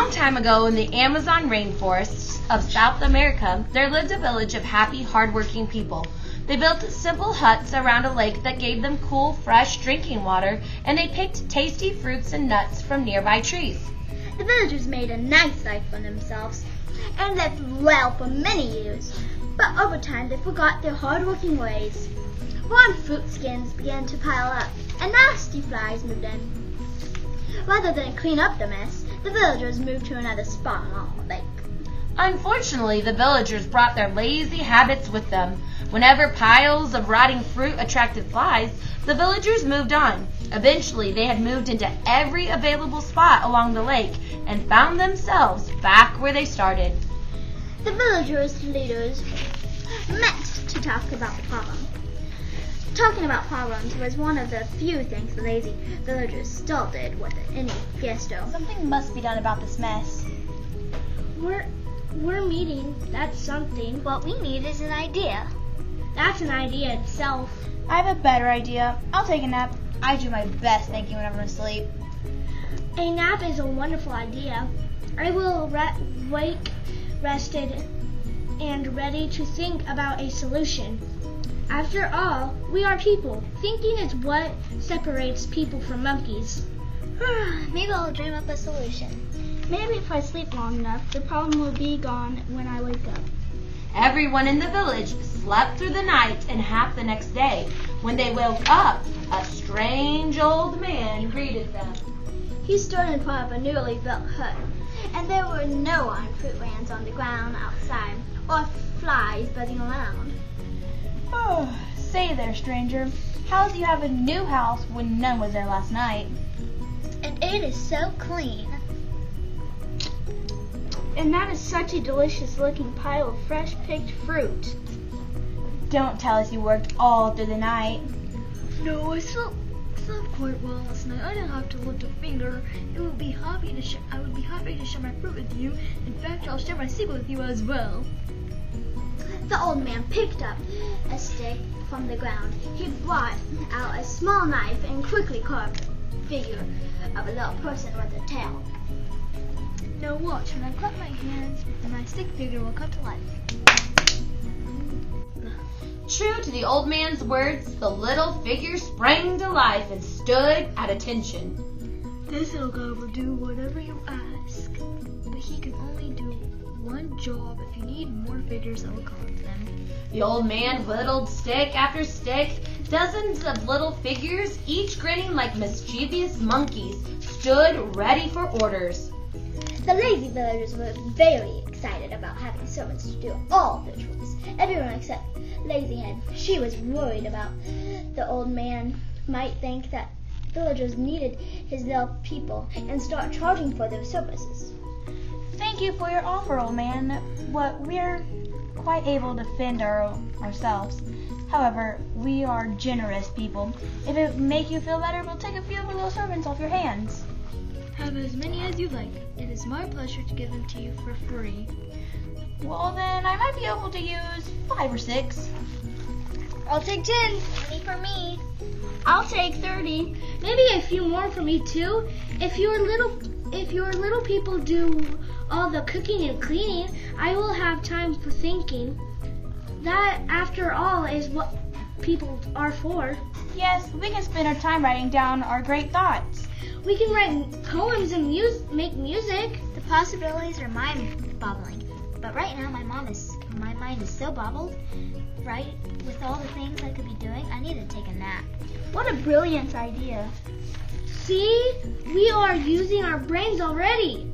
long time ago in the Amazon rainforests of South America, there lived a village of happy, hardworking people. They built simple huts around a lake that gave them cool, fresh drinking water, and they picked tasty fruits and nuts from nearby trees. The villagers made a nice life for themselves and lived well for many years. But over time, they forgot their hard-working ways. Rotten fruit skins began to pile up, and nasty flies moved in. Rather than clean up the mess, the villagers moved to another spot along the lake. Unfortunately, the villagers brought their lazy habits with them. Whenever piles of rotting fruit attracted flies, the villagers moved on. Eventually, they had moved into every available spot along the lake and found themselves back where they started. The villagers' leaders met to talk about the problem. Talking about problems was one of the few things the lazy villagers still did with any gusto. Something must be done about this mess. We're meeting. That's something. What we need is an idea. That's an idea itself. I have a better idea. I'll take a nap. I do my best thinking when I'm asleep. A nap is a wonderful idea. I will wake rested and ready to think about a solution. After all, we are people. Thinking is what separates people from monkeys. Maybe I'll dream up a solution. Maybe if I sleep long enough, the problem will be gone when I wake up. Everyone in the village slept through the night and half the next day. When they woke up, a strange old man greeted them. He stood in front of a newly built hut, and there were no rotten fruit lands on the ground outside, or flies buzzing around. Oh, say there, stranger. How do you have a new house when none was there last night? And it is so clean. And that is such a delicious-looking pile of fresh-picked fruit. Don't tell us you worked all through the night. No, I slept quite well last night. I didn't have to lift a finger. I would be happy to share my fruit with you. In fact, I'll share my secret with you as well. The old man picked up a stick from the ground. He brought out a small knife and quickly carved a figure of a little person with a tail. Now watch, when I clap my hands, my stick figure will come to life. True to the old man's words, the little figure sprang to life and stood at attention. This little guy will do whatever you ask, but he can only do one job. If you need more figures, I will collect them. The old man whittled stick after stick. Dozens of little figures, each grinning like mischievous monkeys, stood ready for orders. The lazy villagers were very excited about having servants to do all their chores. Everyone except Lazyhead. She was worried about the old man might think that villagers needed his little people and start charging for their services. Thank you for your offer, old man. We're quite able to fend ourselves. However, we are generous people. If it make you feel better, we'll take a few of the little servants off your hands. Have as many as you like. It is my pleasure to give them to you for free. Well, then I might be able to use 5 or 6. I'll take 10. 20 for me. I'll take 30. Maybe a few more for me too. If your little people do all the cooking and cleaning, I will have time for thinking. That, after all, is what people are for. Yes, we can spend our time writing down our great thoughts. We can write poems and make music. The possibilities are mind-boggling. But right now, my mind is so bobbled. Right, with all the things I could be doing, I need to take a nap. What a brilliant idea. See? We are using our brains already.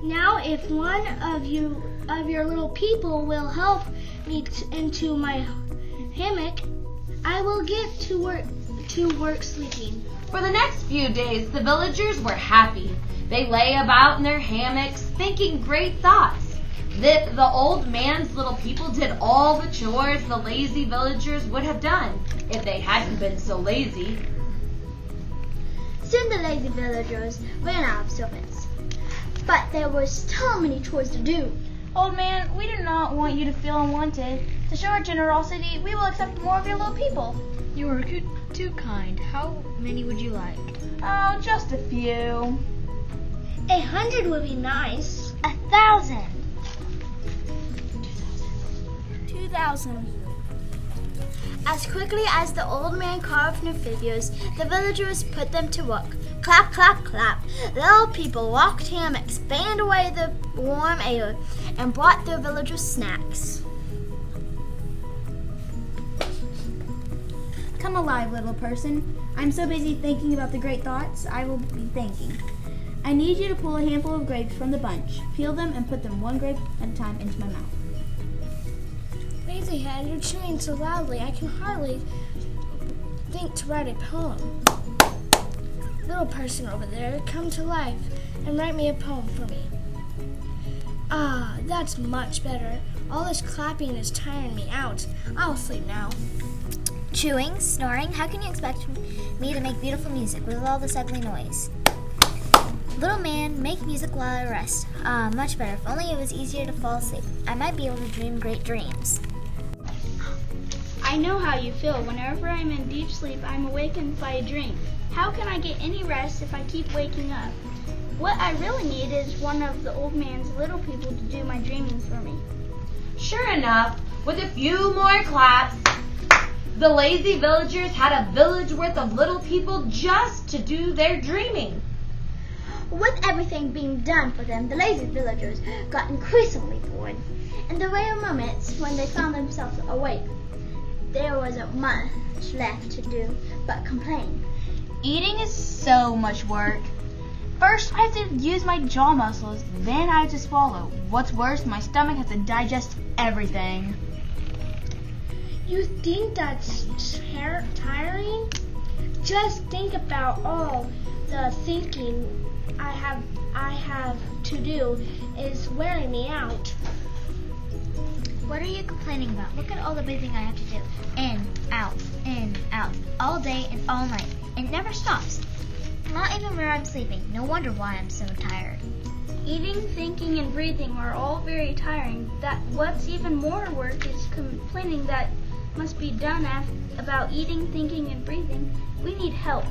Now, if one of your little people will help me into my hammock, I will get to work sleeping. For the next few days, the villagers were happy. They lay about in their hammocks, thinking great thoughts. The old man's little people did all the chores the lazy villagers would have done if they hadn't been so lazy. Soon the lazy villagers ran out of servants. But there were so many chores to do. Old man, we do not want you to feel unwanted. To show our generosity, we will accept more of your little people. You are too kind. How many would you like? Oh, just a few. 100 would be nice. 1,000. 2,000. As quickly as the old man carved new figures, the villagers put them to work. Clap, clap, clap. The little people walked hammocks, fanned away the warm air, and brought their villagers snacks. Come alive, little person. I'm so busy thinking about the great thoughts I will be thinking. I need you to pull a handful of grapes from the bunch, peel them, and put them one grape at a time into my mouth. Lazyhead, you're chewing so loudly I can hardly think to write a poem. Little person over there, come to life and write me a poem for me. Ah, that's much better. All this clapping is tiring me out. I'll sleep now. Chewing, snoring, how can you expect me to make beautiful music with all this ugly noise? Little man, make music while I rest. Ah, much better. If only it was easier to fall asleep. I might be able to dream great dreams. I know how you feel. Whenever I'm in deep sleep, I'm awakened by a dream. How can I get any rest if I keep waking up? What I really need is one of the old man's little people to do my dreaming for me. Sure enough, with a few more claps, the lazy villagers had a village worth of little people just to do their dreaming. With everything being done for them, the lazy villagers got increasingly bored. In the rare moments when they found themselves awake, there wasn't much left to do but complain. Eating is so much work. First, I have to use my jaw muscles, then I have to swallow. What's worse, my stomach has to digest everything. You think that's tiring? Just think about all the thinking I have to do is wearing me out. What are you complaining about? Look at all the breathing I have to do. In, out, all day and all night. It never stops. Not even when I'm sleeping. No wonder why I'm so tired. Eating, thinking, and breathing are all very tiring. What's even more work is complaining that must be done about eating, thinking, and breathing. We need help.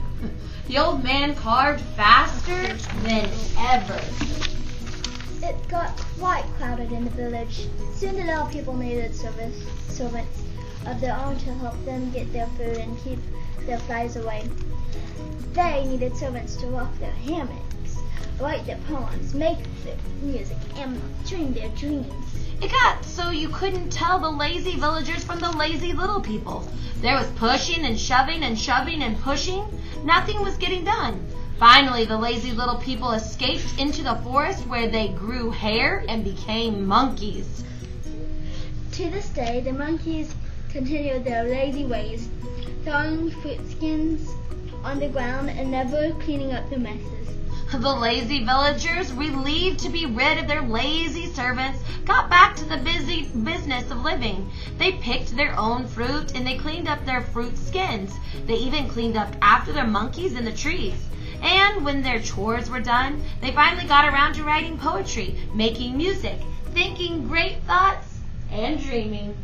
The old man carved faster than ever. It got quite crowded in the village. Soon the little people needed servants of their own to help them get their food and keep their flies away. They needed servants to rock their hammocks, write their poems, make their music, and dream their dreams. It got so you couldn't tell the lazy villagers from the lazy little people. There was pushing and shoving and shoving and pushing. Nothing was getting done. Finally, the lazy little people escaped into the forest where they grew hair and became monkeys. To this day, the monkeys continue their lazy ways, throwing fruit skins on the ground and never cleaning up their messes. The lazy villagers, relieved to be rid of their lazy servants, got back to the busy business of living. They picked their own fruit and they cleaned up their fruit skins. They even cleaned up after their monkeys in the trees. And when their chores were done, they finally got around to writing poetry, making music, thinking great thoughts, and dreaming.